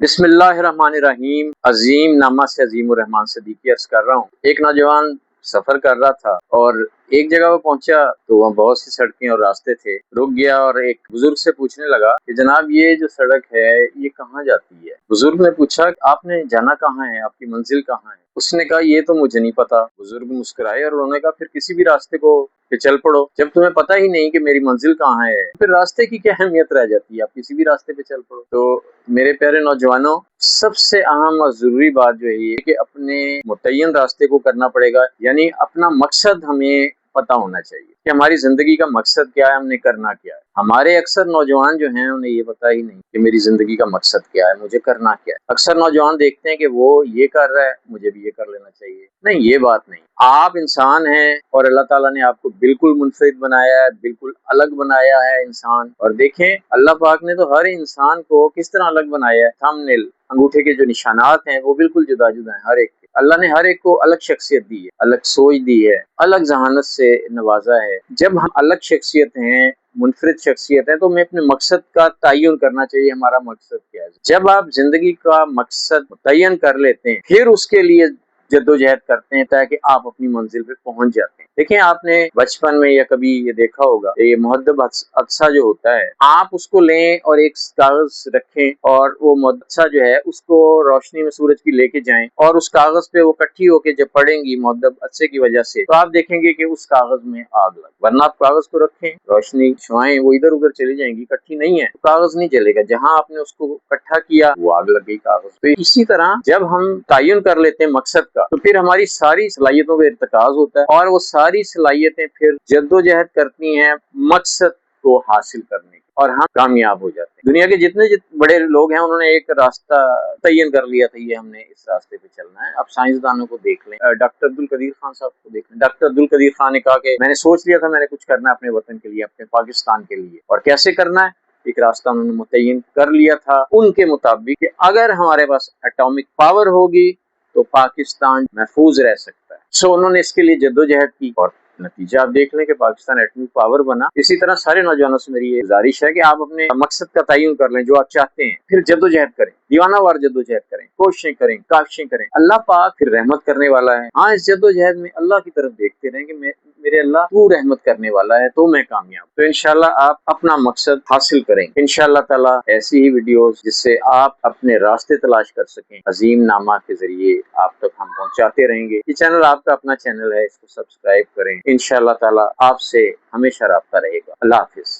بسم اللہ الرحمن الرحیم۔ عظیم نامہ سے عظیم الرحمان صدیقی عرض کر رہا ہوں۔ ایک نوجوان سفر کر رہا تھا اور ایک جگہ وہ پہنچا تو وہاں بہت سی سڑکیں اور راستے تھے۔ رک گیا اور ایک بزرگ سے پوچھنے لگا کہ جناب یہ جو سڑک ہے یہ کہاں جاتی ہے؟ بزرگ نے پوچھا کہ آپ نے جانا کہاں ہے، آپ کی منزل کہاں ہے؟ اس نے کہا یہ تو مجھے نہیں پتا۔ بزرگ مسکرائے اور انہوں نے کہا پھر کسی بھی راستے کو کہ چل پڑو، جب تمہیں پتہ ہی نہیں کہ میری منزل کہاں ہے پھر راستے کی کیا اہمیت رہ جاتی ہے، آپ کسی بھی راستے پہ چل پڑو۔ تو میرے پیارے نوجوانوں، سب سے اہم اور ضروری بات جو ہے یہ کہ اپنے متعین راستے کو کرنا پڑے گا، یعنی اپنا مقصد ہمیں پتہ ہونا چاہیے کہ ہماری زندگی کا مقصد کیا ہے، ہم نے کرنا کیا ہے۔ ہمارے اکثر نوجوان جو ہیں انہیں یہ پتہ ہی نہیں کہ میری زندگی کا مقصد کیا ہے، مجھے کرنا کیا ہے۔ اکثر نوجوان دیکھتے ہیں کہ وہ یہ کر رہا ہے، مجھے بھی یہ کر لینا چاہیے۔ نہیں، یہ بات نہیں۔ آپ انسان ہیں اور اللہ تعالیٰ نے آپ کو بالکل منفرد بنایا ہے، بالکل الگ بنایا ہے انسان۔ اور دیکھیں اللہ پاک نے تو ہر انسان کو کس طرح الگ بنایا ہے۔ تھم نیل، انگوٹھے کے جو نشانات ہیں وہ بالکل جدا جدا ہیں ہر ایک کے۔ اللہ نے ہر ایک کو الگ شخصیت دی ہے، الگ سوچ دی ہے، الگ ذہانت سے نوازا ہے۔ جب ہم الگ شخصیت ہیں، منفرد شخصیت ہے، تو ہمیں اپنے مقصد کا تعین کرنا چاہیے، ہمارا مقصد کیا ہے۔ جب آپ زندگی کا مقصد متعین کر لیتے ہیں پھر اس کے لیے جدوجہد کرتے ہیں تاکہ آپ اپنی منزل پہ پہنچ جاتے ہیں۔ دیکھیں آپ نے بچپن میں یا کبھی یہ دیکھا ہوگا یہ مہذب عدسہ جو ہوتا ہے، آپ اس کو لیں اور ایک کاغذ رکھیں اور وہ عدسہ جو ہے اس کو روشنی میں سورج کی لے کے جائیں اور اس کاغذ پہ وہ کٹھی ہو کے جب پڑیں گی مہذب عدسے کی وجہ سے، تو آپ دیکھیں گے کہ اس کاغذ میں آگ لگ، ورنہ آپ کاغذ کو رکھیں، روشنی شعائیں وہ ادھر ادھر چلی جائیں گی، کٹھی نہیں ہے تو کاغذ نہیں جلے گا۔ جہاں آپ نے اس کو اکٹھا کیا وہ آگ لگ گئی کاغذ۔ تو اسی طرح جب ہم تعین کر لیتے ہیں مقصد کا تو پھر ہماری ساری صلاحیتوں کا ارتکاز ہوتا ہے اور وہ ساری صلاحیتیں پھر جدوجہد کرتی ہیں مقصد کو حاصل کرنے کی، اور ہم کامیاب ہو جاتے ہیں۔ دنیا کے جتنے بڑے لوگ ہیں انہوں نے ایک راستہ تعین کر لیا تھا، یہ ہم نے اس راستے پہ چلنا ہے۔ اب سائنسدانوں کو دیکھ لیں، ڈاکٹر عبدالقدیر خان صاحب کو دیکھ لیں۔ ڈاکٹر عبدالقدیر خان نے کہا کہ میں نے سوچ لیا تھا میں نے کچھ کرنا ہے اپنے وطن کے لیے، اپنے پاکستان کے لیے، اور کیسے کرنا ہے ایک راستہ انہوں نے متعین کر لیا تھا ان کے مطابق کہ اگر ہمارے پاس ایٹامک پاور ہوگی تو پاکستان محفوظ رہ سکتا ہے۔ سو انہوں نے اس کے لیے جدوجہد کی اور نتیجہ آپ دیکھ لیں کہ پاکستان ایٹمک پاور بنا۔ اسی طرح سارے نوجوانوں سے میری یہ گزارش ہے کہ آپ اپنے مقصد کا تعین کر لیں جو آپ چاہتے ہیں، پھر جدوجہد کریں، دیوانہ وار جدوجہد کریں، کوششیں کریں، کاوشیں کریں۔ اللہ پاک پھر رحمت کرنے والا ہے۔ ہاں، اس جدوجہد میں اللہ کی طرف دیکھتے رہیں کہ میرے اللہ تو رحمت کرنے والا ہے تو میں کامیاب۔ تو انشاءاللہ آپ اپنا مقصد حاصل کریں انشاءاللہ تعالی۔ ایسی ہی ویڈیوز جس سے آپ اپنے راستے تلاش کر سکیں عظیم نامہ کے ذریعے آپ تک ہم پہنچاتے رہیں گے۔ یہ چینل آپ کا اپنا چینل ہے، اس کو سبسکرائب کریں۔ انشاءاللہ تعالی آپ سے ہمیشہ رابطہ رہے گا۔ اللہ حافظ۔